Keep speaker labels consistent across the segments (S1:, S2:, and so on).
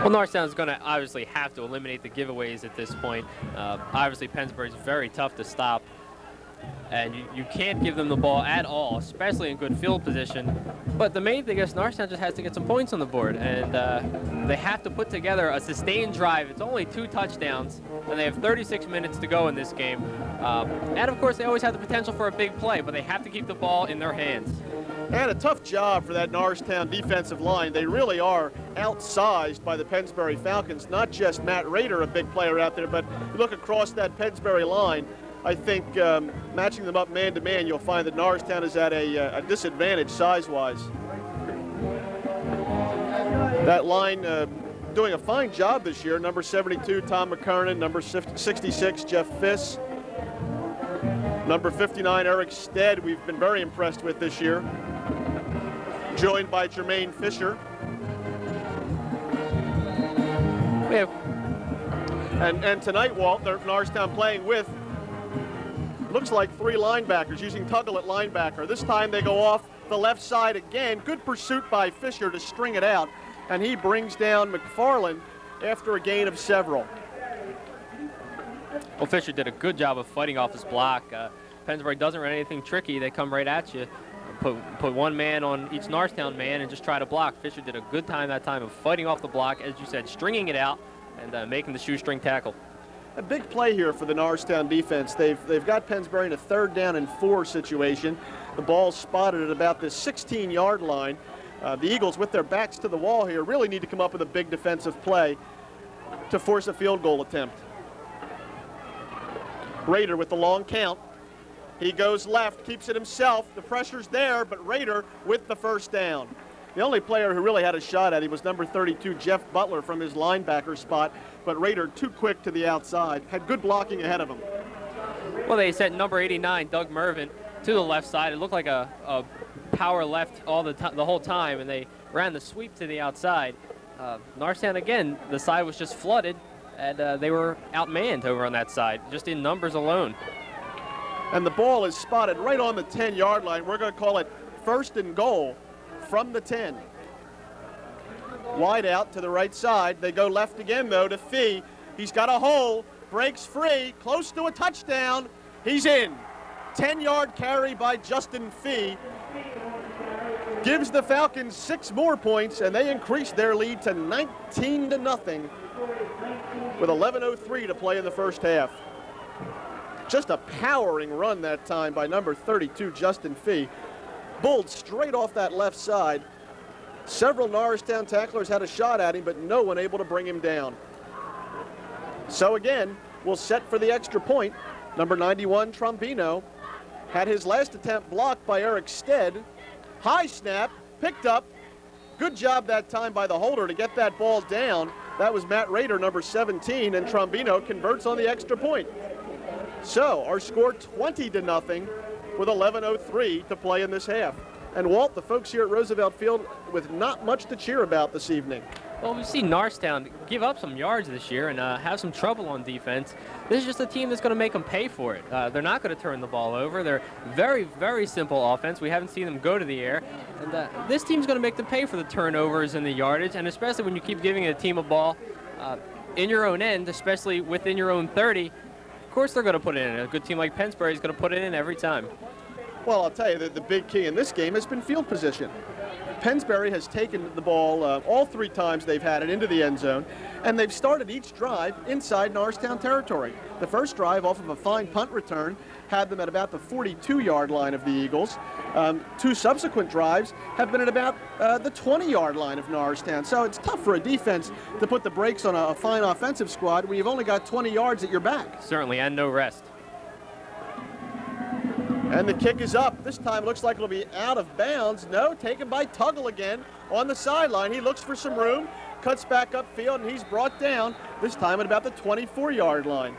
S1: Well, Norristown's going to obviously have to eliminate the giveaways at this point. Obviously, Pennsbury's very tough to stop, and you can't give them the ball at all, especially in good field position. But the main thing is Norristown just has to get some points on the board, and they have to put together a sustained drive. It's only 2 touchdowns, and they have 36 minutes to go in this game. And, of course, they always have the potential for a big play, but they have to keep the ball in their hands.
S2: And a tough job for that Norristown defensive line. They really are outsized by the Pennsbury Falcons. Not just Matt Rader, a big player out there, but you look across that Pennsbury line, I think matching them up man-to-man, you'll find that Norristown is at a disadvantage size-wise. That line doing a fine job this year. Number 72, Tom McKernan. Number 66, Jeff Fiss. Number 59, Eric Stead, we've been very impressed with this year. Joined by Jermaine Fisher. And tonight, Walt, Norristown playing with, looks like 3 linebackers, using Tuggle at linebacker. This time they go off the left side again. Good pursuit by Fisher to string it out. And he brings down McFarland after a gain of several.
S1: Well, Fisher did a good job of fighting off this block. Pennsbury doesn't run anything tricky. They come right at you. Put one man on each Norristown man and just try to block. Fisher did a good time that time of fighting off the block, as you said, stringing it out and making the shoestring tackle.
S2: A big play here for the Norristown defense. They've got Pennsbury in a 3rd down and 4 situation. The ball's spotted at about the 16-yard line. The Eagles, with their backs to the wall here, really need to come up with a big defensive play to force a field goal attempt. Rader with the long count. He goes left, keeps it himself. The pressure's there, but Rader with the 1st down. The only player who really had a shot at him was number 32, Jeff Butler, from his linebacker spot, but Rader too quick to the outside. Had good blocking ahead of him.
S1: Well, they sent number 89, Doug Mervin, to the left side. It looked like a power left the whole time, and they ran the sweep to the outside. Norristown, again, the side was just flooded, and they were outmanned over on that side, just in numbers alone.
S2: And the ball is spotted right on the 10-yard line. We're going to call it 1st and goal from the 10. Wide out to the right side. They go left again, though, to Fee. He's got a hole, breaks free, close to a touchdown. He's in. 10-yard carry by Justin Fee. Gives the Falcons 6 more points, and they increase their lead to 19-0 with 11:03 to play in the 1st half. Just a powering run that time by number 32, Justin Fee. Bulled straight off that left side. Several Norristown tacklers had a shot at him, but no one able to bring him down. So again, we'll set for the extra point. Number 91, Trombino, had his last attempt blocked by Eric Stead. High snap, picked up. Good job that time by the holder to get that ball down. That was Matt Rader, number 17, and Trombino converts on the extra point. So our score 20-0 with 11:03 to play in this half. And Walt, the folks here at Roosevelt Field with not much to cheer about this evening.
S1: Well, we've seen Norristown give up some yards this year and have some trouble on defense. This is just a team that's going to make them pay for it. They're not going to turn the ball over. They're very, very simple offense. We haven't seen them go to the air. And this team's going to make them pay for the turnovers and the yardage, and especially when you keep giving a team a ball in your own end, especially within your own 30, of course they're going to put it in. A good team like Pennsbury is going to put it in every time.
S2: Well, I'll tell you that the big key in this game has been field position. Pennsbury has taken the ball all 3 times they've had it into the end zone, and they've started each drive inside Norristown territory. The first drive off of a fine punt return had them at about the 42-yard line of the Eagles. 2 subsequent drives have been at about the 20-yard line of Norristown. So it's tough for a defense to put the brakes on a fine offensive squad when you've only got 20 yards at your back.
S1: Certainly, and no rest.
S2: And the kick is up. This time it looks like it'll be out of bounds. No, taken by Tuggle again on the sideline. He looks for some room, cuts back upfield, and he's brought down, this time at about the 24-yard line.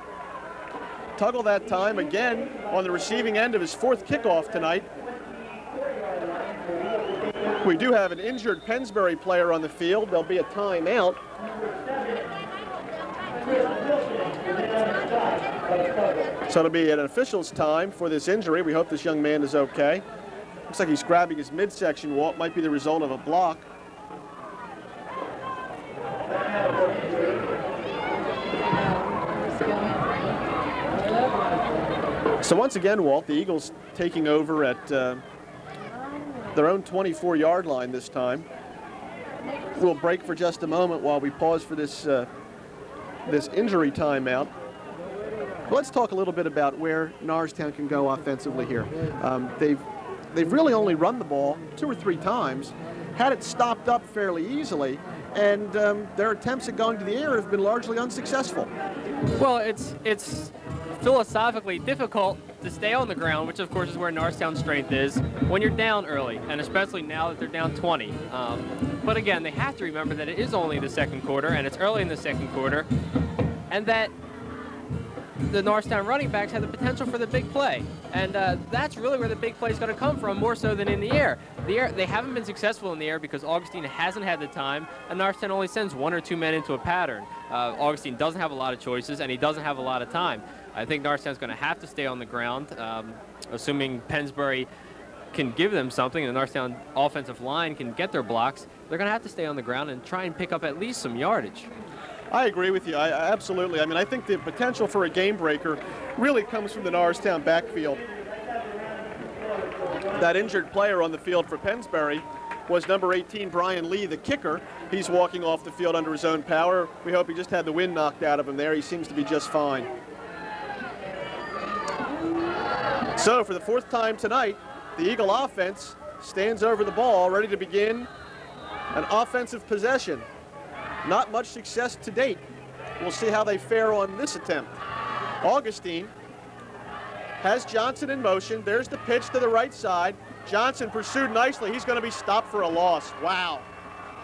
S2: Tuggle that time again on the receiving end of his 4th kickoff tonight. We do have an injured Pennsbury player on the field. There'll be a timeout. So it'll be an official's time for this injury. We hope this young man is okay. Looks like he's grabbing his midsection, Walt. Might be the result of a block. So once again, Walt, the Eagles taking over at their own 24-yard line this time. We'll break for just a moment while we pause for this this injury timeout. Let's talk a little bit about where Norristown can go offensively here. They've really only run the ball 2 or 3 times, had it stopped up fairly easily, and their attempts at going to the air have been largely unsuccessful.
S1: Well, it's philosophically difficult to stay on the ground, which of course is where Norristown's strength is, when you're down early, and especially now that they're down 20. But again, they have to remember that it is only the second quarter, and it's early in the second quarter, and that the Norristown running backs have the potential for the big play. And that's really where the big play is going to come from, more so than in the air. They haven't been successful in the air because Augustine hasn't had the time, and Norristown only sends 1 or 2 men into a pattern. Augustine doesn't have a lot of choices, and he doesn't have a lot of time. I think Norristown's going to have to stay on the ground, assuming Pennsbury can give them something, and the Norristown offensive line can get their blocks. They're going to have to stay on the ground and try and pick up at least some yardage.
S2: I agree with you. Absolutely. I mean, I think the potential for a game breaker really comes from the Norristown backfield. That injured player on the field for Pennsbury was number 18, Brian Lee, the kicker. He's walking off the field under his own power. We hope he just had the wind knocked out of him there. He seems to be just fine. So for the 4th time tonight, the Eagle offense stands over the ball, ready to begin an offensive possession. Not much success to date. We'll see how they fare on this attempt. Augustine has Johnson in motion. There's the pitch to the right side. Johnson pursued nicely. He's going to be stopped for a loss. Wow.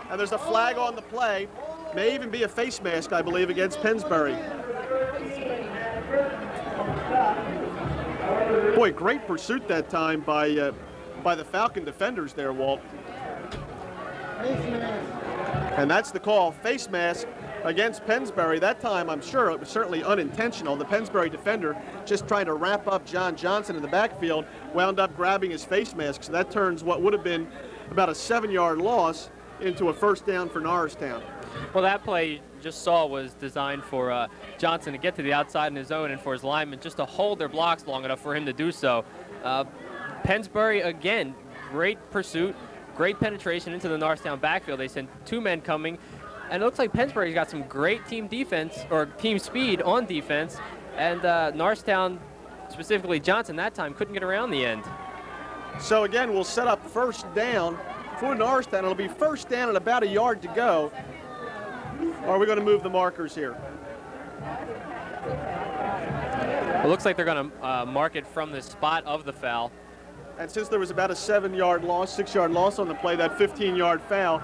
S2: And there's a flag on the play. May even be a face mask, I believe, against Pennsbury. Boy, great pursuit that time by the Falcon defenders there, Walt. And that's the call, face mask against Pennsbury. That time, I'm sure it was certainly unintentional. The Pennsbury defender, just trying to wrap up John Johnson in the backfield, wound up grabbing his face mask. So that turns what would have been about a 7-yard loss into a first down for Norristown.
S1: Well, that play you just saw was designed for Johnson to get to the outside in his zone and for his linemen just to hold their blocks long enough for him to do so. Pennsbury, again, great pursuit. Great penetration into the Norristown backfield. They sent 2 men coming, and it looks like Pennsbury's got some great team defense, or team speed on defense, and Norristown, specifically Johnson that time, couldn't get around the end.
S2: So again, we'll set up first down for Norristown. It'll be first down and about a yard to go. Or are we going to move the markers here?
S1: It looks like they're going to mark it from the spot of the foul.
S2: And since there was about a 7-yard loss, 6-yard loss on the play, that 15-yard foul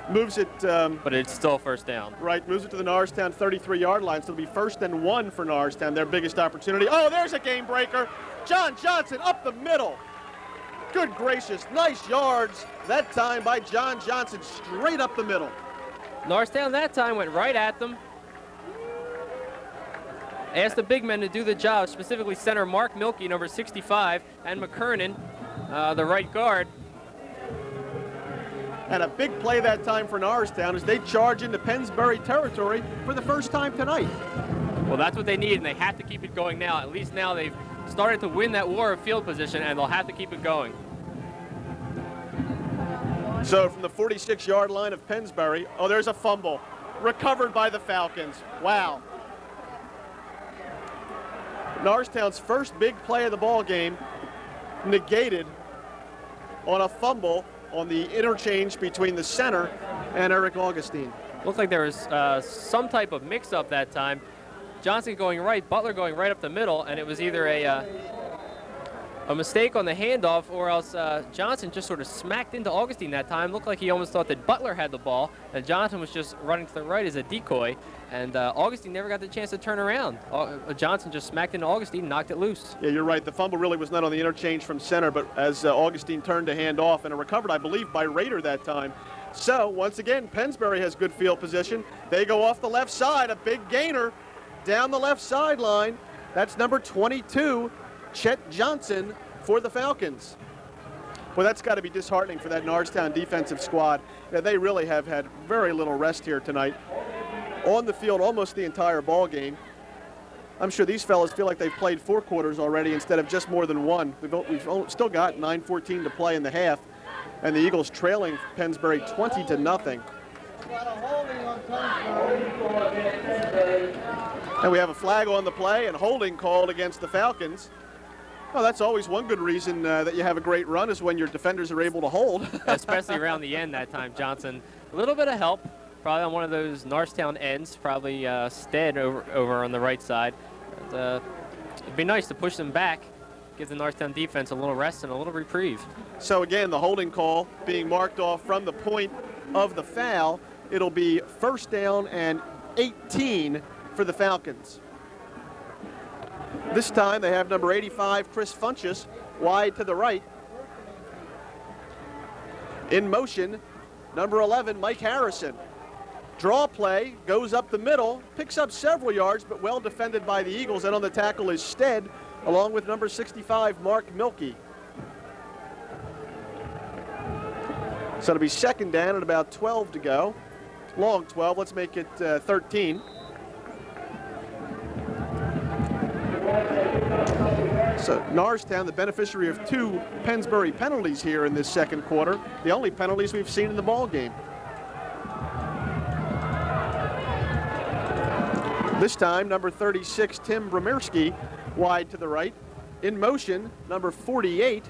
S2: moves it.
S1: But it's still first down.
S2: Right, moves it to the Norristown 33-yard line. So it'll be 1st and 1 for Norristown, their biggest opportunity. Oh, there's a game breaker. John Johnson up the middle. Good gracious, nice yards that time by John Johnson, straight up the middle.
S1: Norristown that time went right at them. Asked the big men to do the job, specifically center Mark Milkey, number 65, and McKernan, the right guard.
S2: And a big play that time for Norristown as they charge into Pennsbury territory for the first time tonight.
S1: Well, that's what they need, and they have to keep it going now. At least now they've started to win that war of field position, and they'll have to keep it going.
S2: So from the 46-yard line of Pennsbury, oh, there's a fumble. Recovered by the Falcons. Wow. Norristown's first big play of the ball game negated on a fumble on the interchange between the center and Eric Augustine.
S1: Looks like there was some type of mix-up that time. Johnson going right, Butler going right up the middle, and it was either a mistake on the handoff, or else Johnson just sort of smacked into Augustine that time. Looked like he almost thought that Butler had the ball, and Johnson was just running to the right as a decoy, and Augustine never got the chance to turn around. Johnson just smacked into Augustine, knocked it loose.
S2: Yeah, you're right. The fumble really was not on the interchange from center, but as Augustine turned to hand off, and it recovered, I believe, by Rader that time. So, once again, Pennsbury has good field position. They go off the left side, a big gainer down the left sideline. That's number 22, Chet Johnson, for the Falcons. Well, that's got to be disheartening for that Norristown defensive squad. Yeah, they really have had very little rest here tonight. On the field almost the entire ball game. I'm sure these fellas feel like they've played 4 quarters already instead of just more than 1. We've still got 9:14 to play in the half, and the Eagles trailing Pennsbury 20-0. And we have a flag on the play and holding called against the Falcons. Well, that's always one good reason that you have a great run is when your defenders are able to hold.
S1: Especially around the end that time, Johnson. A little bit of help, probably on one of those Norristown ends, probably Stead over on the right side. And, it'd be nice to push them back, give the Norristown defense a little rest and a little reprieve.
S2: So again, the holding call being marked off from the point of the foul. It'll be 1st down and 18 for the Falcons. This time they have number 85, Chris Funchess, wide to the right. In motion, number 11, Mike Harrison. Draw play, goes up the middle, picks up several yards, but well defended by the Eagles. And on the tackle is Stead, along with number 65, Mark Milkey. So it'll be 2nd down and about 12 to go. Long 12, let's make it 13. So Norristown, the beneficiary of 2 Pennsbury penalties here in this 2nd quarter, the only penalties we've seen in the ball game. This time, number 36, Tim Bremirski, wide to the right. In motion, number 48,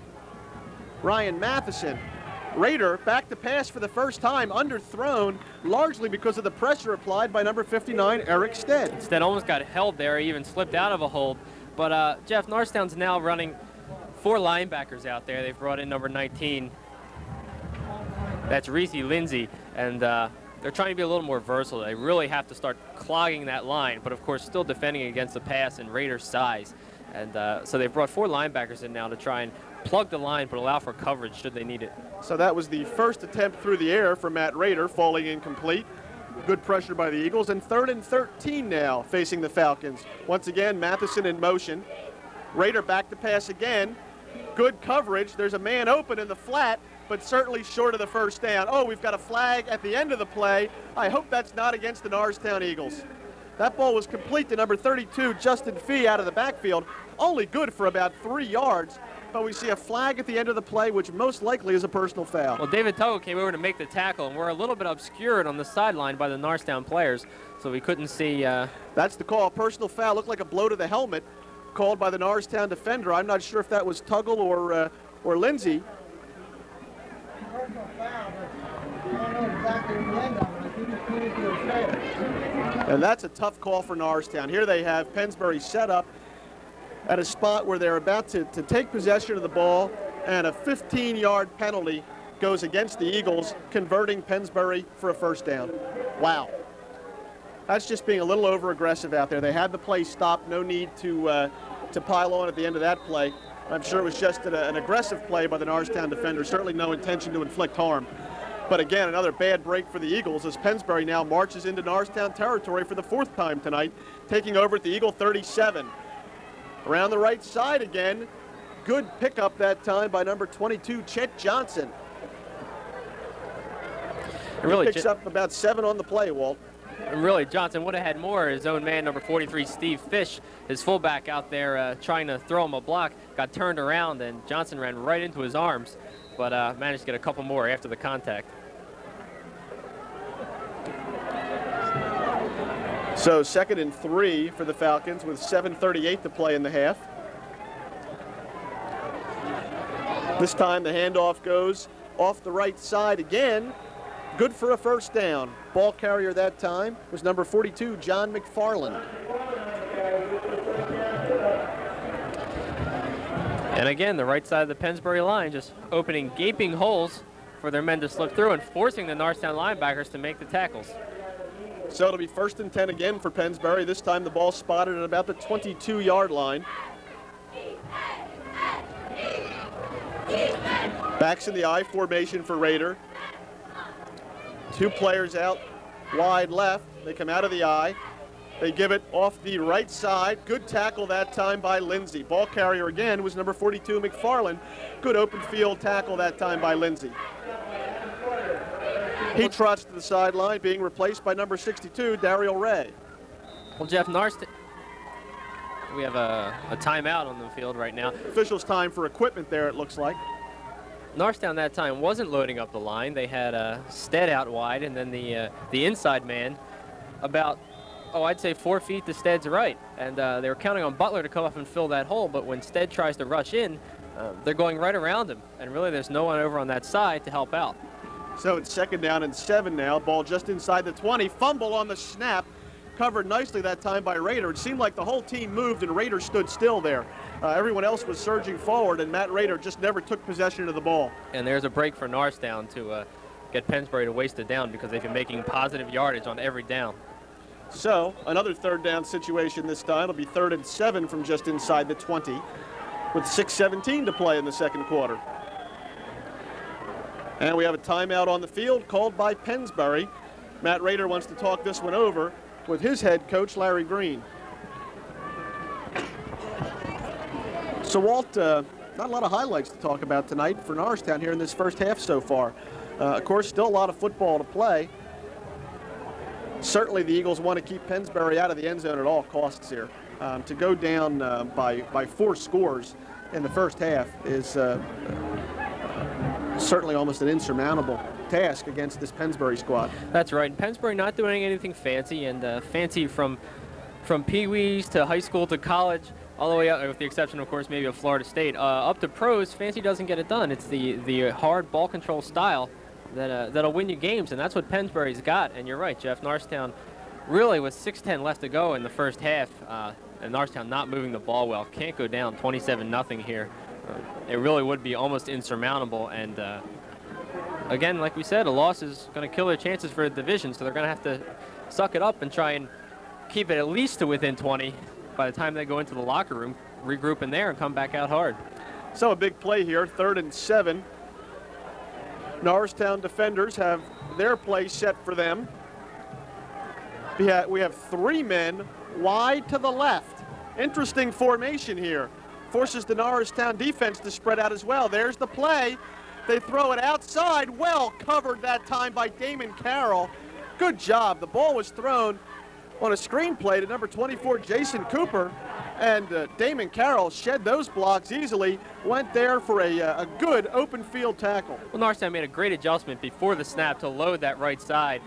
S2: Ryan Matheson. Raider back to pass for the first time, underthrown, largely because of the pressure applied by number 59, Eric Stead.
S1: Stead almost got held there, he even slipped out of a hold. But Jeff, Norristown's now running 4 linebackers out there. They've brought in number 19. That's Reese Lindsay, and they're trying to be a little more versatile. They really have to start clogging that line, but of course still defending against the pass and Raiders' size. And so they've brought 4 linebackers in now to try and plug the line, but allow for coverage should they need it.
S2: So that was the first attempt through the air for Matt Raider, falling incomplete. Good pressure by the Eagles, and 3rd and 13 now facing the Falcons. Once again, Matheson in motion. Raider back to pass again. Good coverage. There's a man open in the flat, but certainly short of the 1st down. Oh, we've got a flag at the end of the play. I hope that's not against the Norristown Eagles. That ball was complete to number 32, Justin Fee, out of the backfield. Only good for about 3 yards. But we see a flag at the end of the play, which most likely is a personal foul.
S1: Well, David Tuggle came over to make the tackle, and we're a little bit obscured on the sideline by the Norristown players, so we couldn't see.
S2: That's the call. Personal foul. Looked like a blow to the helmet called by the Norristown defender. I'm not sure if that was Tuggle or Lindsay. Personal foul, but I don't know exactly the end of it. I think it's pointed to his head. And that's a tough call for Norristown. Here they have Pennsbury set up at a spot where they're about to take possession of the ball, and a 15-yard penalty goes against the Eagles, converting Pennsbury for a 1st down. Wow. That's just being a little over-aggressive out there. They had the play stopped, no need to pile on at the end of that play. I'm sure it was just an aggressive play by the Norristown defender, certainly no intention to inflict harm. But again, another bad break for the Eagles as Pennsbury now marches into Norristown territory for the 4th time tonight, taking over at the Eagle 37. Around the right side again. Good pickup that time by number 22, Chet Johnson. He picks up about 7 on the play, Walt.
S1: And really, Johnson would have had more. His own man, number 43, Steve Fish, his fullback out there trying to throw him a block, got turned around, and Johnson ran right into his arms, but managed to get a couple more after the contact.
S2: So 2nd and 3 for the Falcons with 7:38 to play in the half. This time the handoff goes off the right side again. Good for a 1st down. Ball carrier that time was number 42, John McFarland.
S1: And again, the right side of the Pennsbury line just opening gaping holes for their men to slip through and forcing the Norristown linebackers to make the tackles.
S2: So it'll be 1st and 10 again for Pennsbury. This time the ball spotted at about the 22-yard line. Backs in the I formation for Raider. 2 players out wide left. They come out of the I. They give it off the right side. Good tackle that time by Lindsay. Ball carrier again was number 42, McFarland. Good open field tackle that time by Lindsay. He trots to the sideline, being replaced by number 62, Daryl Ray.
S1: Well, Jeff, We have a timeout on the field right now.
S2: Officials' time for equipment there, it looks like.
S1: Norristown that time wasn't loading up the line. They had Stead out wide, and then the inside man about, I'd say 4 feet to Stead's right. And they were counting on Butler to come up and fill that hole, but when Stead tries to rush in, they're going right around him. And really, there's no one over on that side to help out.
S2: So it's 2nd down and 7 now. Ball just inside the 20. Fumble on the snap. Covered nicely that time by Rader. It seemed like the whole team moved and Rader stood still there. Everyone else was surging forward, and Matt Rader just never took possession of the ball.
S1: And there's a break for Norristown to get Pennsbury to waste it down, because they've been making positive yardage on every down.
S2: So another 3rd down situation this time. It'll be 3rd and 7 from just inside the 20 with 6:17 to play in the 2nd quarter. And we have a timeout on the field called by Pennsbury. Matt Rader wants to talk this one over with his head coach, Larry Green. So, Walt, not a lot of highlights to talk about tonight for Norristown here in this first half so far. Of course, still a lot of football to play. Certainly the Eagles want to keep Pennsbury out of the end zone at all costs here. To go down by 4 scores in the first half is certainly almost an insurmountable task against this Pennsbury squad.
S1: That's right. Pennsbury not doing anything fancy, and fancy from pee-wees to high school to college, all the way up, with the exception, of course, maybe of Florida State, up to pros. Fancy doesn't get it done. It's the hard ball control style that'll win you games, and that's what Pennsbury's got. And you're right, Jeff. Norristown really with 6:10 left to go in the first half, and Norristown not moving the ball well, can't go down 27-0 here. It really would be almost insurmountable, and again, like we said, a loss is going to kill their chances for a division, so they're going to have to suck it up and try and keep it at least to within 20 by the time they go into the locker room, regroup in there, and come back out hard.
S2: So a big play here, 3rd and 7. Norristown defenders have their play set for them. We have 3 men wide to the left. Interesting formation here. Forces the Norristown defense to spread out as well. There's the play. They throw it outside. Well covered that time by Damon Carroll. Good job. The ball was thrown on a screen play to number 24, Jason Cooper. And Damon Carroll shed those blocks easily, went there for a good open field tackle.
S1: Well, Norristown made a great adjustment before the snap to load that right side.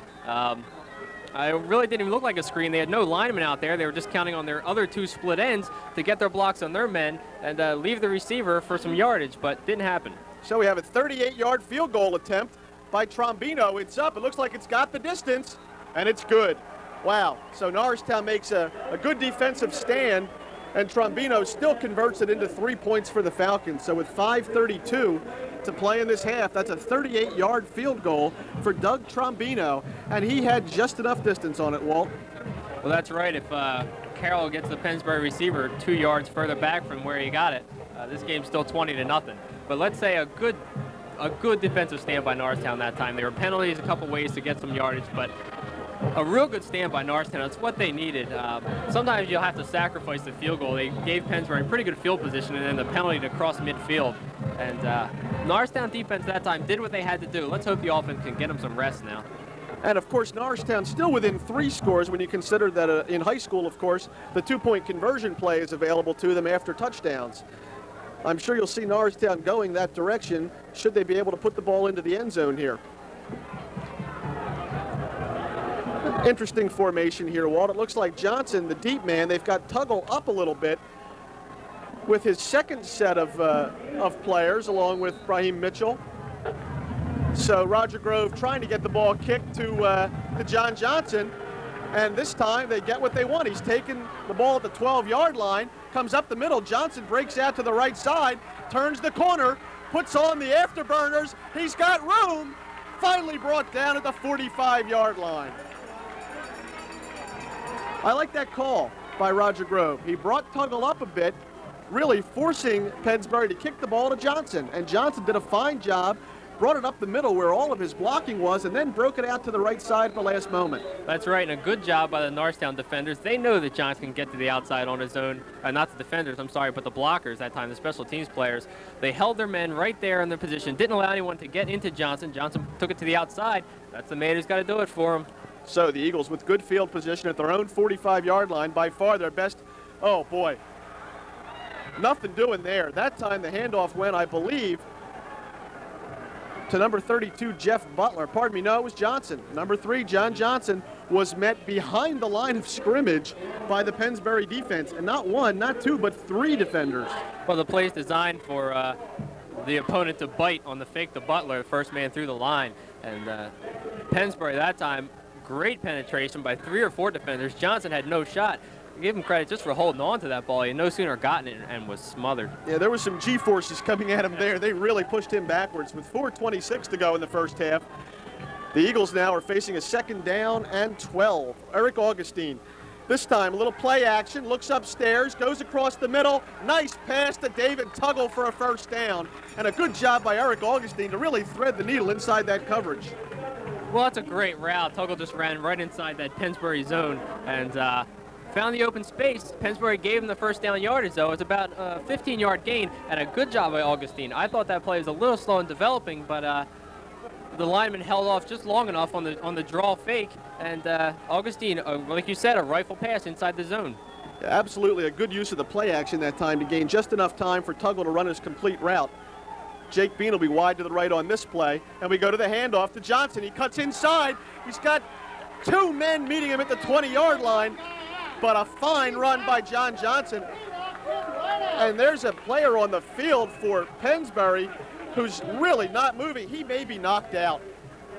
S1: It really didn't even look like a screen. They had no linemen out there. They were just counting on their other 2 split ends to get their blocks on their men and leave the receiver for some yardage, but didn't happen.
S2: So we have a 38-yard field goal attempt by Trombino. It's up. It looks like it's got the distance, and it's good. Wow. So Norristown makes a good defensive stand, and Trombino still converts it into 3 points for the Falcons. So with 5:32 to play in this half, that's a 38-yard field goal for Doug Trombino, and he had just enough distance on it, Walt.
S1: Well, that's right. If Carroll gets the Pennsbury receiver 2 yards further back from where he got it, this game's still 20-0. But let's say a good defensive stand by Norristown that time. There were penalties, a couple ways to get some yardage, but a real good stand by Norristown. It's what they needed. Sometimes you'll have to sacrifice the field goal. They gave Pennsbury pretty good field position, and then the penalty to cross midfield. And Norristown defense that time did what they had to do. Let's hope the offense can get them some rest now.
S2: And, of course, Norristown still within 3 scores when you consider that in high school, of course, the 2-point conversion play is available to them after touchdowns. I'm sure you'll see Norristown going that direction should they be able to put the ball into the end zone here. Interesting formation here, Walt. It looks like Johnson, the deep man, they've got Tuggle up a little bit with his second set of players along with Brahim Mitchell. So Roger Grove trying to get the ball kicked to John Johnson, and this time they get what they want. He's taken the ball at the 12-yard line, comes up the middle. Johnson breaks out to the right side, turns the corner, puts on the afterburners. He's got room, finally brought down at the 45-yard line. I like that call by Roger Grove. He brought Tuggle up a bit, really forcing Pennsbury to kick the ball to Johnson, and Johnson did a fine job, brought it up the middle where all of his blocking was, and then broke it out to the right side at the last moment.
S1: That's right, and a good job by the Norristown defenders. They know that Johnson can get to the outside on his own, not the defenders, I'm sorry, but the blockers that time, the special teams players. They held their men right there in their position, didn't allow anyone to get into Johnson. Johnson took it to the outside. That's the man who's got to do it for him.
S2: So the Eagles with good field position at their own 45-yard line, by far their best. Oh, boy. Nothing doing there. That time the handoff went, I believe, to number 32, Jeff Butler. Pardon me, no, it was Johnson. Number 3, John Johnson, was met behind the line of scrimmage by the Pennsbury defense. And not one, not two, but 3 defenders.
S1: Well, the play is designed for the opponent to bite on the fake to Butler, the first man through the line. And Pennsbury that time, great penetration by 3 or 4 defenders. Johnson had no shot. Give him credit just for holding on to that ball. He no sooner gotten it and was smothered.
S2: Yeah, there was some G-forces coming at him there. They really pushed him backwards with 4:26 to go in the first half. The Eagles now are facing a 2nd down and 12. Eric Augustine. This time, a little play action, looks upstairs, goes across the middle. Nice pass to David Tuggle for a 1st down. And a good job by Eric Augustine to really thread the needle inside that coverage.
S1: Well, that's a great route. Tuggle just ran right inside that Pennsbury zone and found the open space. Pennsbury gave him the 1st down yardage, though. It's about a 15-yard gain, and a good job by Augustine. I thought that play was a little slow in developing, but the lineman held off just long enough on the draw fake, and Augustine, like you said, a rifle pass inside the zone.
S2: Yeah, absolutely a good use of the play action that time to gain just enough time for Tuggle to run his complete route. Jake Bean will be wide to the right on this play, and we go to the handoff to Johnson. He cuts inside. He's got 2 men meeting him at the 20-yard line. But a fine run by John Johnson. And there's a player on the field for Pennsbury who's really not moving. He may be knocked out.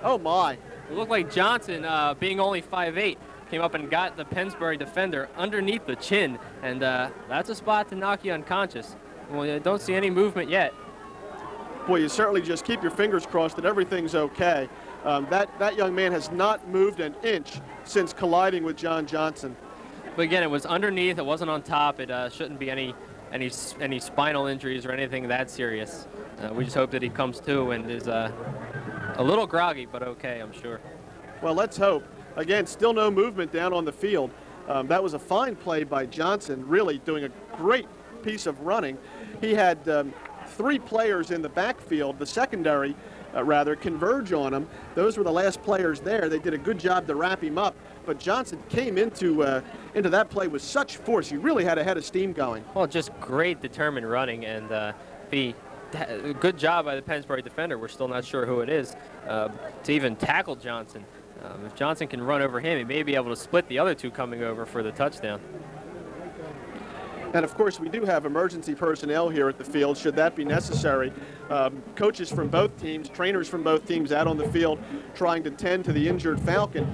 S2: Oh, my.
S1: It looked like Johnson, being only 5'8", came up and got the Pennsbury defender underneath the chin. And that's a spot to knock you unconscious. Well, you don't see any movement yet.
S2: Boy, you certainly just keep your fingers crossed that everything's okay. That young man has not moved an inch since colliding with John Johnson.
S1: But again, it was underneath. It wasn't on top. It shouldn't be any spinal injuries or anything that serious. We just hope that he comes to and is a little groggy, but okay, I'm sure.
S2: Well, let's hope. Again, still no movement down on the field. That was a fine play by Johnson, really doing a great piece of running. He had 3 players in the backfield, the secondary, converge on him. Those were the last players there. They did a good job to wrap him up. But Johnson came into that play with such force. He really had a head of steam going.
S1: Well, just great determined running, and good job by the Pennsbury defender. We're still not sure who it is to even tackle Johnson. If Johnson can run over him, he may be able to split the other 2 coming over for the touchdown.
S2: And of course, we do have emergency personnel here at the field, should that be necessary. Coaches from both teams, trainers from both teams out on the field trying to tend to the injured Falcon.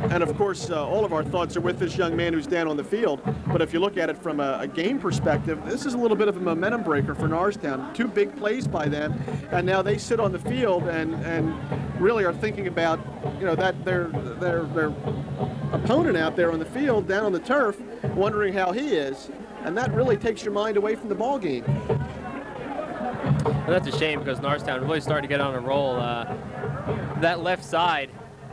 S2: And of course, all of our thoughts are with this young man who's down on the field. But if you look at it from a game perspective, this is a little bit of a momentum breaker for Norristown. 2 big plays by them, and now they sit on the field and really are thinking about, that their opponent out there on the field, down on the turf, wondering how he is. And that really takes your mind away from the ball game.
S1: Well, that's a shame because Norristown really started to get on a roll. That left side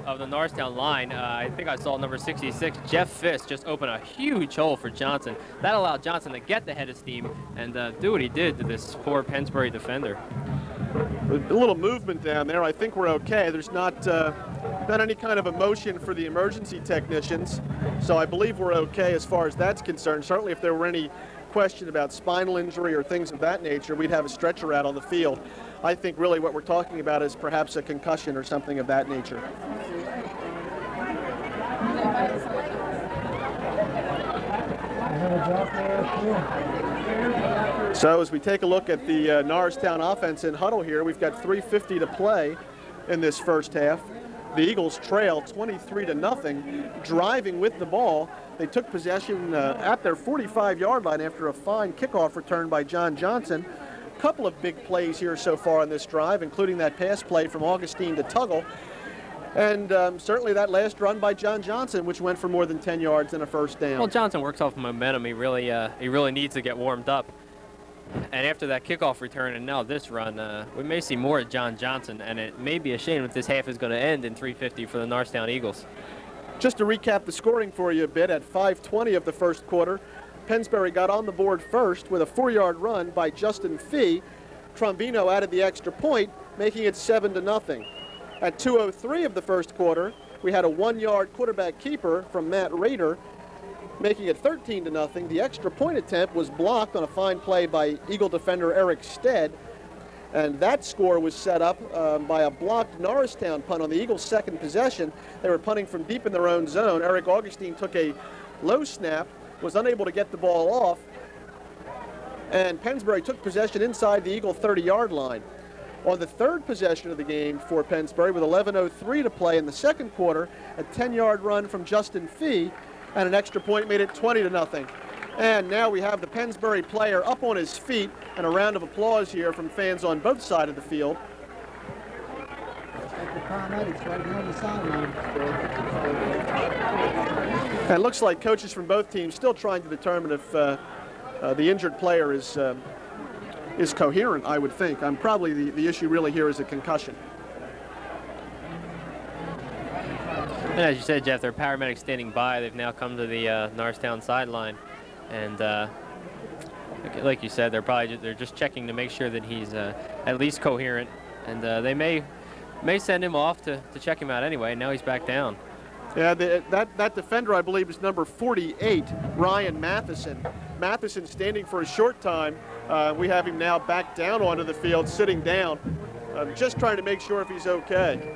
S1: of the Norristown line, I think I saw number 66, Jeff Fisk, just open a huge hole for Johnson. That allowed Johnson to get the head of steam and do what he did to this poor Pennsbury defender.
S2: A little movement down there. I think we're okay. There's not any kind of emotion for the emergency technicians, so I believe we're okay as far as that's concerned. Certainly if there were any question about spinal injury or things of that nature, we'd have a stretcher out on the field. I think really what we're talking about is perhaps a concussion or something of that nature. So as we take a look at the Norristown offense in huddle here, we've got 3:50 to play in this first half. The Eagles trail 23-0, driving with the ball. They took possession at their 45-yard line after a fine kickoff return by John Johnson. A couple of big plays here so far on this drive, including that pass play from Augustine to Tuggle. And certainly that last run by John Johnson, which went for more than 10 yards and a 1st down.
S1: Well, Johnson works off momentum. He really needs to get warmed up. And after that kickoff return and now this run, we may see more of John Johnson, and it may be a shame if this half is going to end in 3:50 for the Norristown Eagles.
S2: Just to recap the scoring for you a bit, at 5:20 of the first quarter, Pennsbury got on the board first with a 4-yard run by Justin Fee. Trombino added the extra point, making it 7-0. At 2:03 of the first quarter, we had a 1-yard quarterback keeper from Matt Rader, making it 13-0. The extra point attempt was blocked on a fine play by Eagle defender Eric Stead, and that score was set up by a blocked Norristown punt on the Eagles' second possession. They were punting from deep in their own zone. Eric Augustine took a low snap, was unable to get the ball off, and Pennsbury took possession inside the Eagle 30-yard line. On the third possession of the game for Pennsbury, with 11:03 to play in the second quarter, a 10-yard run from Justin Fee, and an extra point made it 20-0. And now we have the Pennsbury player up on his feet, and a round of applause here from fans on both sides of the field. And it looks like coaches from both teams still trying to determine if the injured player is coherent, I would think. Probably the issue really here is a concussion.
S1: And as you said, Jeff, there are paramedics standing by. They've now come to the Norristown sideline, and like you said, they're just checking to make sure that he's at least coherent, and they may send him off to check him out anyway. Now he's back down.
S2: Yeah, that defender, I believe, is number 48, Ryan Matheson. Matheson standing for a short time. We have him now back down onto the field, sitting down, just trying to make sure if he's okay.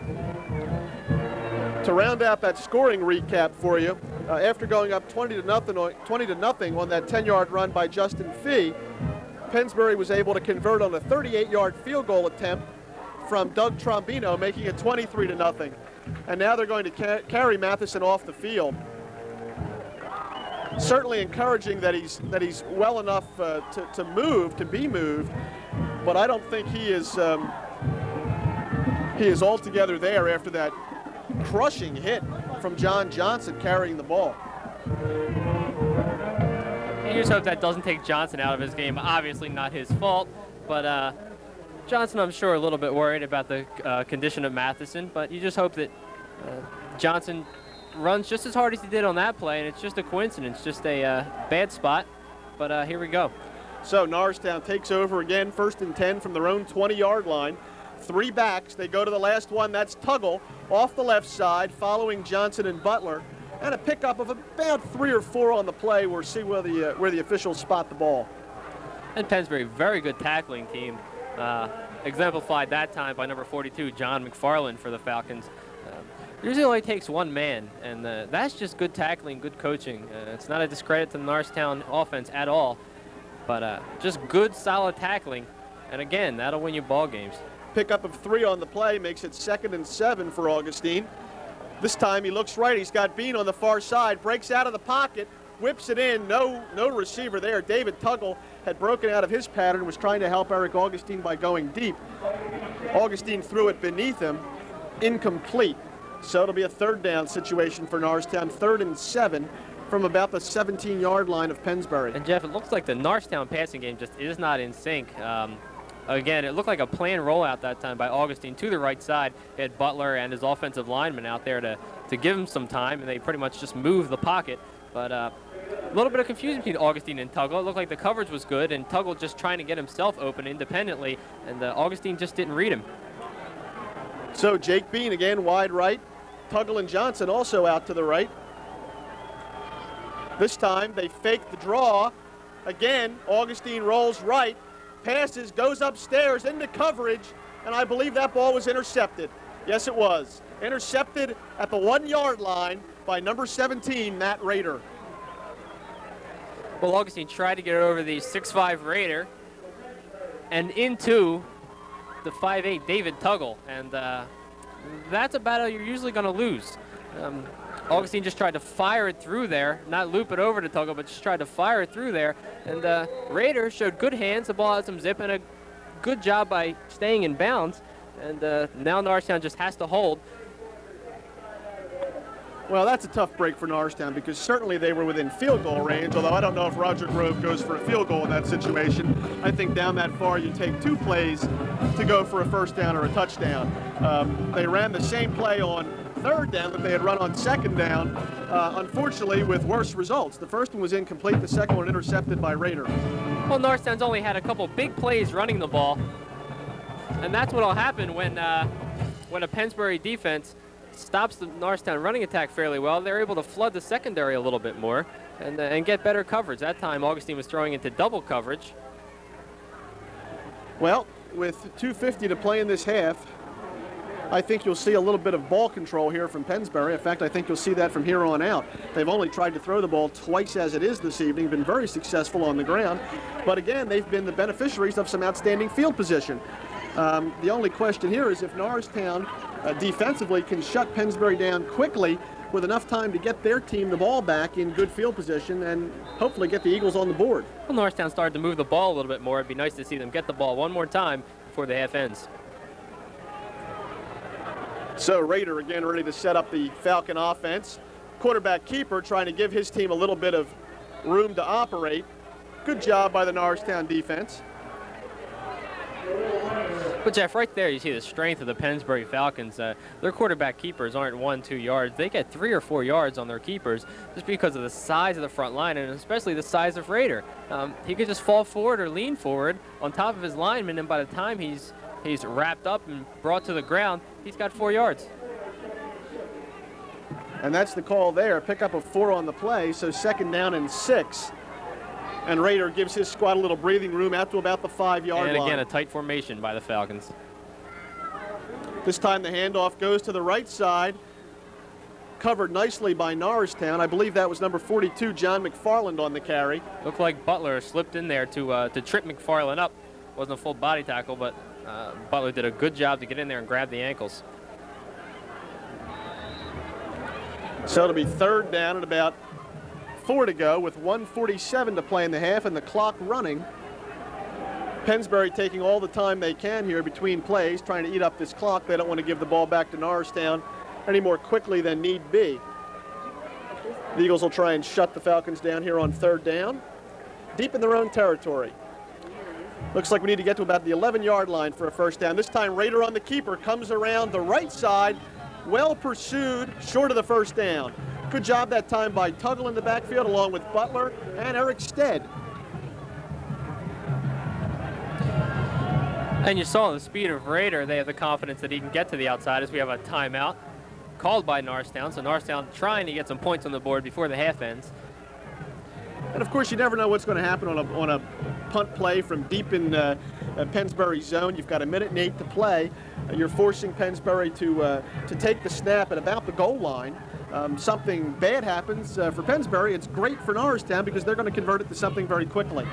S2: To round out that scoring recap for you, after going up 20-0 on that 10-yard run by Justin Fee, Pennsbury was able to convert on a 38-yard field goal attempt from Doug Trombino, making it 23-0. And now they're going to carry Matheson off the field. Certainly encouraging that he's well enough to be moved, but I don't think he is altogether there after that crushing hit from John Johnson carrying the ball.
S1: You just hope that doesn't take Johnson out of his game. Obviously not his fault, but Johnson, I'm sure, a little bit worried about the condition of Matheson, but you just hope that Johnson runs just as hard as he did on that play, and it's just a coincidence, just a bad spot, but here we go.
S2: So Norristown takes over again, 1st and 10 from their own 20-yard line. 3 backs. They go to the last one. That's Tuggle off the left side, following Johnson and Butler, and a pickup of about 3 or 4 on the play. We'll see where the officials spot the ball.
S1: And Pennsbury, very good tackling team, exemplified that time by number 42, John McFarland for the Falcons. Usually only takes 1 man, and that's just good tackling, good coaching. It's not a discredit to the Norristown offense at all, but just good, solid tackling, and again, that'll win you ball games.
S2: Pickup of 3 on the play makes it 2nd and 7 for Augustine. This time he looks right. He's got Bean on the far side, breaks out of the pocket, whips it in. No receiver there. David Tuggle had broken out of his pattern, was trying to help Eric Augustine by going deep. Augustine threw it beneath him, incomplete. So it'll be a 3rd down situation for Norristown, 3rd and 7 from about the 17-yard line of Pennsbury.
S1: And Jeff, it looks like the Norristown passing game just is not in sync. Again, it looked like a planned rollout that time by Augustine to the right side. He had Butler and his offensive lineman out there to give him some time, and they pretty much just moved the pocket. But a little bit of confusion between Augustine and Tuggle. It looked like the coverage was good, and Tuggle just trying to get himself open independently, and Augustine just didn't read him.
S2: So Jake Bean again wide right. Tuggle and Johnson also out to the right. This time they fake the draw. Again, Augustine rolls right, passes, goes upstairs into coverage, and I believe that ball was intercepted. Yes, it was. Intercepted at the 1-yard line by number 17, Matt Rader.
S1: Well, Augustine tried to get it over the 6'5" Raider and into the 5'8" David Tuggle, and that's a battle you're usually going to lose. Augustine just tried to fire it through there, not loop it over to Tuggle, but just tried to fire it through there. And Raider showed good hands. The ball had some zip and a good job by staying in bounds. And now Norristown just has to hold.
S2: Well, that's a tough break for Norristown because certainly they were within field goal range, although I don't know if Roger Grove goes for a field goal in that situation. I think down that far you take 2 plays to go for a 1st down or a touchdown. They ran the same play on 3rd down that they had run on 2nd down, unfortunately with worse results. The first one was incomplete, the second one intercepted by Rader.
S1: Well, Norristown's only had a couple big plays running the ball, and that's what will happen when a Pennsbury defense stops the Norristown running attack fairly well. They're able to flood the secondary a little bit more and get better coverage. That time, Augustine was throwing into double coverage.
S2: Well, with 2:50 to play in this half, I think you'll see a little bit of ball control here from Pennsbury. In fact, I think you'll see that from here on out. They've only tried to throw the ball twice as it is this evening, been very successful on the ground. But again, they've been the beneficiaries of some outstanding field position. The only question here is if Norristown defensively can shut Pennsbury down quickly with enough time to get their team the ball back in good field position and hopefully get the Eagles on the board.
S1: Well, Norristown started to move the ball a little bit more. It'd be nice to see them get the ball one more time before the half ends.
S2: So Rader again ready to set up the Falcon offense. Quarterback keeper trying to give his team a little bit of room to operate. Good job by the Norristown defense.
S1: But Jeff, right there you see the strength of the Pennsbury Falcons. Their quarterback keepers aren't 1-2 yards. They get 3 or 4 yards on their keepers just because of the size of the front line and especially the size of Rader. He could just fall forward or lean forward on top of his lineman, and by the time he's wrapped up and brought to the ground, he's got 4 yards.
S2: And that's the call there. Pick up a 4 on the play, so 2nd down and 6. And Rader gives his squad a little breathing room out to about the 5-yard line.
S1: And again, a tight formation by the Falcons.
S2: This time the handoff goes to the right side, covered nicely by Norristown. I believe that was number 42, John McFarland, on the carry.
S1: Looked like Butler slipped in there to trip McFarland up. Wasn't a full body tackle, but Butler did a good job to get in there and grab the ankles.
S2: So it'll be 3rd down and about 4 to go with 1:47 to play in the half and the clock running. Pennsbury taking all the time they can here between plays, trying to eat up this clock. They don't want to give the ball back to Norristown any more quickly than need be. The Eagles will try and shut the Falcons down here on 3rd down, deep in their own territory. Looks like we need to get to about the 11-yard line for a 1st down. This time Rader on the keeper comes around the right side, well pursued, short of the 1st down. Good job that time by Tuggle in the backfield along with Butler and Eric Stead.
S1: And you saw the speed of Rader. They have the confidence that he can get to the outside as we have a timeout called by Norristown. So Norristown trying to get some points on the board before the half ends.
S2: And of course, you never know what's going to happen on a punt play from deep in Pennsbury's zone. You've got 1:08 to play. You're forcing Pennsbury to take the snap at about the goal line. Something bad happens for Pennsbury. It's great for Norristown because they're going to convert it to something very quickly.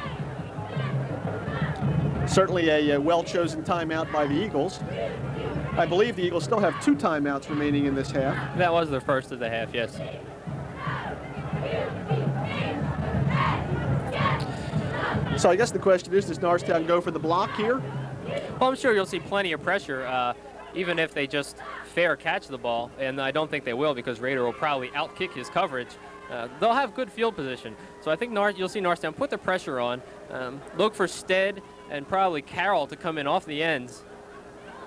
S2: Certainly a well-chosen timeout by the Eagles. I believe the Eagles still have 2 timeouts remaining in this half.
S1: That was the first of the half, yes.
S2: So I guess the question is, does Norristown go for the block here?
S1: Well, I'm sure you'll see plenty of pressure, even if they just fair catch the ball, and I don't think they will because Rader will probably outkick his coverage. They'll have good field position, so I think you'll see Norristown put the pressure on, look for Stead and probably Carroll to come in off the ends.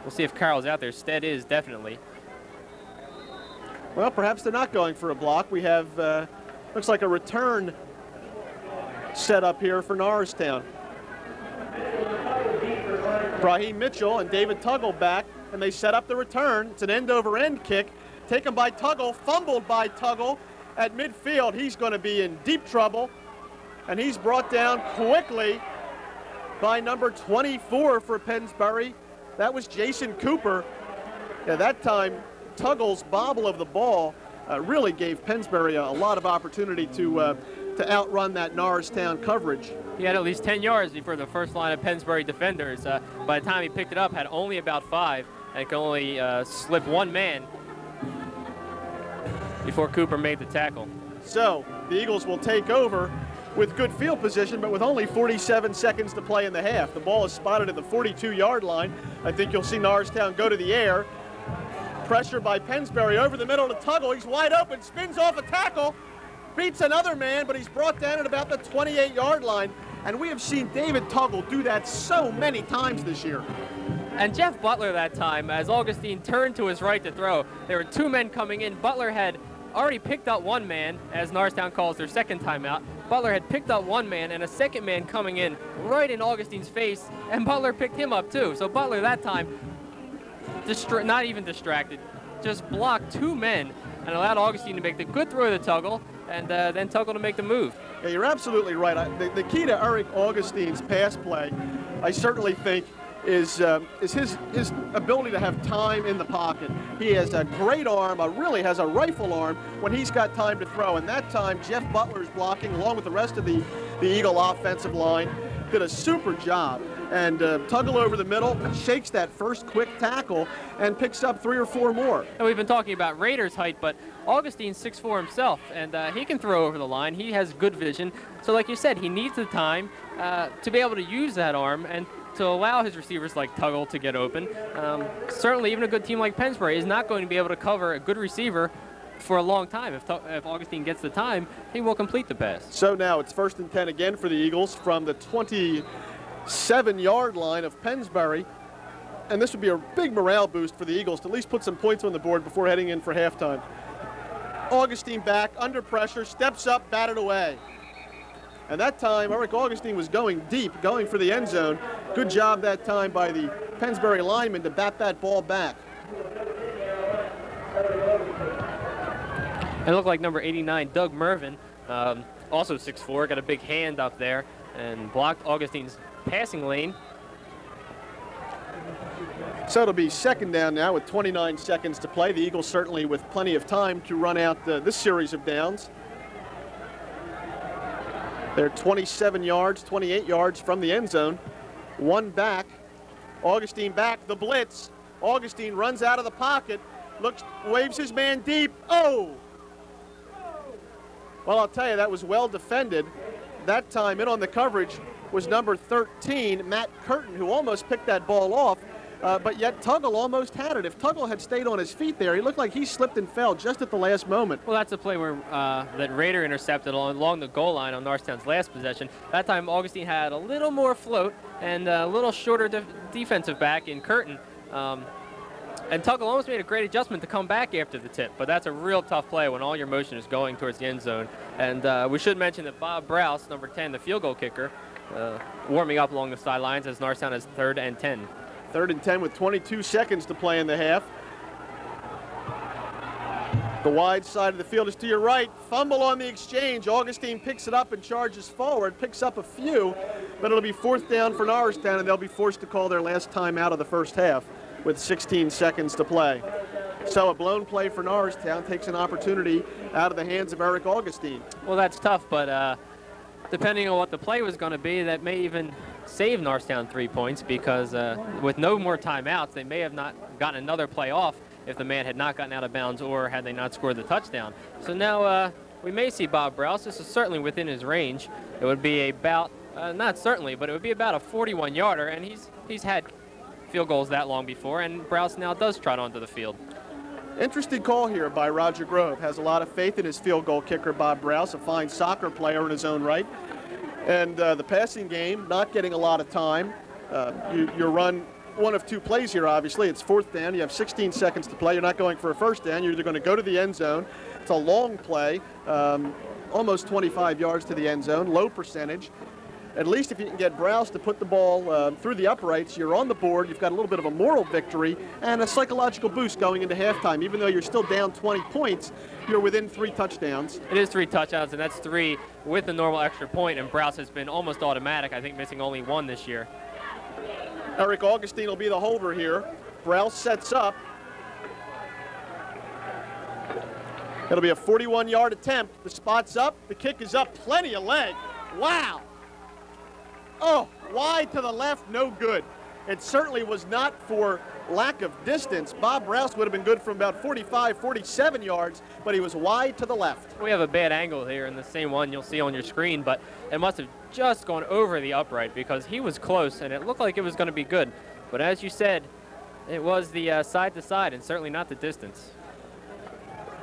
S1: We'll see if Carroll's out there. Stead is definitely.
S2: Well, perhaps they're not going for a block. We have, looks like a return set up here for Norristown. Brahim Mitchell and David Tuggle back, and they set up the return. It's an end-over-end kick, taken by Tuggle, fumbled by Tuggle at midfield. He's going to be in deep trouble, and he's brought down quickly by number 24 for Pennsbury. That was Jason Cooper. Yeah, that time, Tuggle's bobble of the ball really gave Pennsbury a lot of opportunity to outrun that Norristown coverage.
S1: He had at least 10 yards before the first line of Pennsbury defenders. By the time he picked it up, had only about 5 and could only slip 1 man before Cooper made the tackle.
S2: So the Eagles will take over with good field position, but with only 47 seconds to play in the half. The ball is spotted at the 42-yard line. I think you'll see Norristown go to the air. Pressure by Pennsbury over the middle to Tuggle. He's wide open, spins off a tackle, beats another man, but he's brought down at about the 28-yard line. And we have seen David Tuggle do that so many times this year.
S1: And Jeff Butler that time, as Augustine turned to his right to throw, there were 2 men coming in. Butler had already picked up 1 man, as Norristown calls their second timeout. Butler had picked up 1 man and a second man coming in right in Augustine's face, and Butler picked him up too. So Butler that time, not even distracted, just blocked 2 men and allowed Augustine to make the good throw of the Tuggle, and then Tuggle to make the move.
S2: Yeah, you're absolutely right. The key to Eric Augustine's pass play, I certainly think, is his ability to have time in the pocket. He has a great arm, really has a rifle arm when he's got time to throw. And that time, Jeff Butler's blocking, along with the rest of the Eagle offensive line, did a super job. And Tuggle over the middle, shakes that first quick tackle, and picks up 3 or 4 more.
S1: And we've been talking about Rader's height, but Augustine's 6'4" himself, and he can throw over the line. He has good vision. So like you said, he needs the time to be able to use that arm and to allow his receivers like Tuggle to get open. Certainly, even a good team like Pennsbury is not going to be able to cover a good receiver for a long time. If Augustine gets the time, he will complete the pass.
S2: So now it's 1st and 10 again for the Eagles from the 27-yard line of Pennsbury. And this would be a big morale boost for the Eagles to at least put some points on the board before heading in for halftime. Augustine back, under pressure, steps up, batted away. And that time, Eric Augustine was going deep, going for the end zone. Good job that time by the Pennsbury lineman to bat that ball back.
S1: It looked like number 89, Doug Mervin, also 6'4", got a big hand up there and blocked Augustine's passing lane.
S2: So it'll be 2nd down now with 29 seconds to play. The Eagles certainly with plenty of time to run out this series of downs. They're 27 yards, 28 yards from the end zone. 1 back. Augustine back, the blitz. Augustine runs out of the pocket, looks, waves his man deep. Oh! Well, I'll tell you, that was well defended. That time in on the coverage was number 13, Matt Curtin, who almost picked that ball off. But yet Tuggle almost had it. If Tuggle had stayed on his feet there, he looked like he slipped and fell just at the last moment.
S1: Well, that's a play where that Rader intercepted along the goal line on Norristown's last possession. That time Augustine had a little more float and a little shorter defensive back in Curtin. And Tuggle almost made a great adjustment to come back after the tip, but that's a real tough play when all your motion is going towards the end zone. And we should mention that Bob Browse, number 10, the field goal kicker, warming up along the sidelines as Norristown has 3rd and 10.
S2: 3rd and 10 with 22 seconds to play in the half. The wide side of the field is to your right. Fumble on the exchange. Augustine picks it up and charges forward, picks up a few, but it'll be 4th down for Norristown, and they'll be forced to call their last time out of the first half with 16 seconds to play. So a blown play for Norristown takes an opportunity out of the hands of Eric Augustine.
S1: Well, that's tough, but depending on what the play was going to be, that may even save Norristown 3 points, because with no more timeouts, they may have not gotten another play off if the man had not gotten out of bounds or had they not scored the touchdown. So now we may see Bob Browse. This is certainly within his range. It would be about, not certainly, but it would be about a 41-yarder, and he's had field goals that long before, and Browse now does trot onto the field.
S2: Interesting call here by Roger Grove. Has a lot of faith in his field goal kicker, Bob Browse, a fine soccer player in his own right. And the passing game, not getting a lot of time. You run one of 2 plays here, obviously. It's 4th down. You have 16 seconds to play. You're not going for a 1st down. You're either going to go to the end zone. It's a long play, almost 25 yards to the end zone, low percentage. At least if you can get Browse to put the ball through the uprights, you're on the board. You've got a little bit of a moral victory and a psychological boost going into halftime. Even though you're still down 20 points, you're within 3 touchdowns.
S1: It is 3 touchdowns, and that's 3 with the normal extra point, and Browse has been almost automatic, I think missing only 1 this year.
S2: Eric Augustine will be the holder here. Browse sets up. It'll be a 41-yard attempt. The spot's up. The kick is up. Plenty of leg. Wow. Oh, wide to the left, no good. It certainly was not for lack of distance. Bob Browse would have been good from about 45, 47 yards, but he was wide to the left.
S1: We have a bad angle here in the same one you'll see on your screen, but it must have just gone over the upright because he was close and it looked like it was going to be good. But as you said, it was the side to side and certainly not the distance.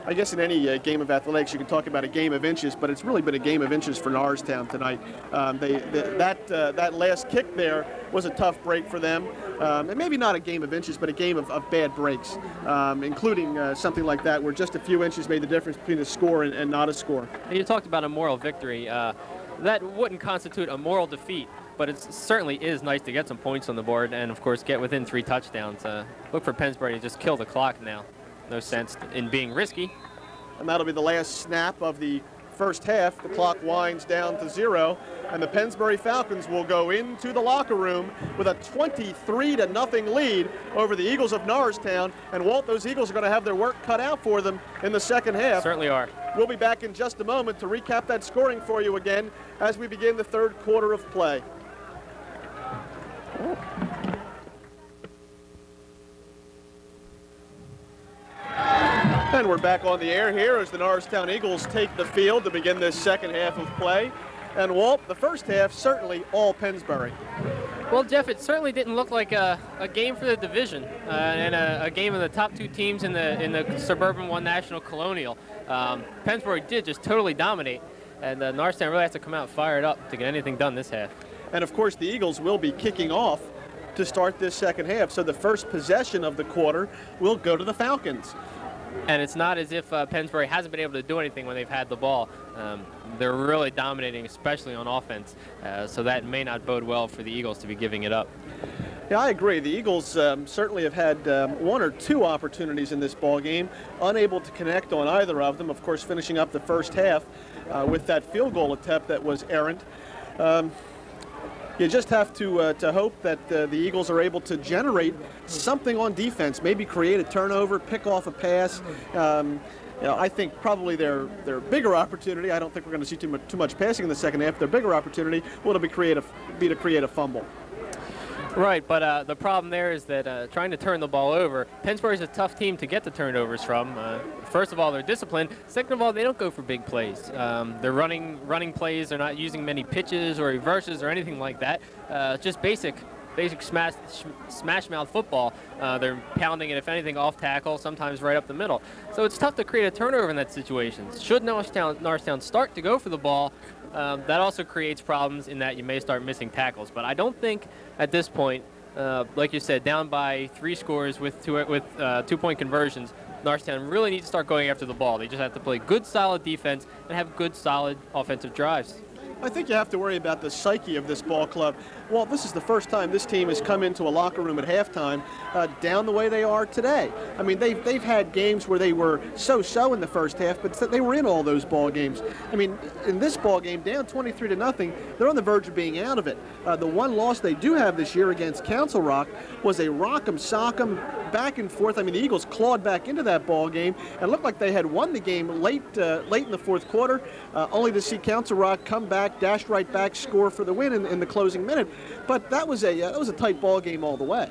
S2: I guess in any game of athletics, you can talk about a game of inches, but it's really been a game of inches for Norristown tonight. That last kick there was a tough break for them. And maybe not a game of inches, but a game of bad breaks, including something like that where just a few inches made the difference between a score and not a score.
S1: You talked about a moral victory. That wouldn't constitute a moral defeat, but it certainly is nice to get some points on the board and, of course, get within 3 touchdowns. Look for Pennsbury to just kill the clock now. no sense in being risky.
S2: And that'll be the last snap of the first half. The clock winds down to 0, and the Pennsbury Falcons will go into the locker room with a 23-0 lead over the Eagles of Norristown. And Walt, those Eagles are going to have their work cut out for them in the second half.
S1: Certainly are.
S2: We'll be back in just a moment to recap that scoring for you again as we begin the third quarter of play. And we're back on the air here as the Norristown Eagles take the field to begin this second half of play. And Walt, the first half certainly all Pennsbury.
S1: Well, Jeff, it certainly didn't look like a game for the division and a game of the top two teams in the Suburban 1 National Colonial. Pennsbury did just totally dominate, and Norristown really has to come out fired up to get anything done this half.
S2: And of course, the Eagles will be kicking off to start this second half, so the first possession of the quarter will go to the Falcons.
S1: And it's not as if Pennsbury hasn't been able to do anything when they've had the ball. They're really dominating, especially on offense, so that may not bode well for the Eagles to be giving it up.
S2: Yeah, I agree. The Eagles certainly have had one or two opportunities in this ball game, unable to connect on either of them. Of course, finishing up the first half with that field goal attempt that was errant. You just have to hope that the Eagles are able to generate something on defense, maybe create a turnover, pick off a pass. I think probably their bigger opportunity, I don't think we're going to see too much passing in the second half, their bigger opportunity will be to create a fumble.
S1: Right, but the problem there is that trying to turn the ball over, Pennsbury's a tough team to get the turnovers from. First of all, they're disciplined. Second of all, they don't go for big plays. They're running plays. They're not using many pitches or reverses or anything like that. Just basic smash mouth football. They're pounding it, if anything, off tackle, sometimes right up the middle. So it's tough to create a turnover in that situation. Should Norristown start to go for the ball, that also creates problems in that you may start missing tackles. But I don't think at this point, like you said, down by 3 scores with 2-point conversions, Norristown really needs to start going after the ball. They just have to play good, solid defense and have good, solid offensive drives.
S2: I think you have to worry about the psyche of this ball club. Well, this is the first time this team has come into a locker room at halftime down the way they are today. I mean, they've had games where they were so-so in the first half, but they were in all those ball games. I mean, in this ball game, down 23-0, they're on the verge of being out of it. The one loss they do have this year against Council Rock was a rock'em sock'em back and forth. I mean, the Eagles clawed back into that ball game and looked like they had won the game late in the fourth quarter, only to see Council Rock come back, dash right back, score for the win in the closing minute. But that was a tight ball game all the way.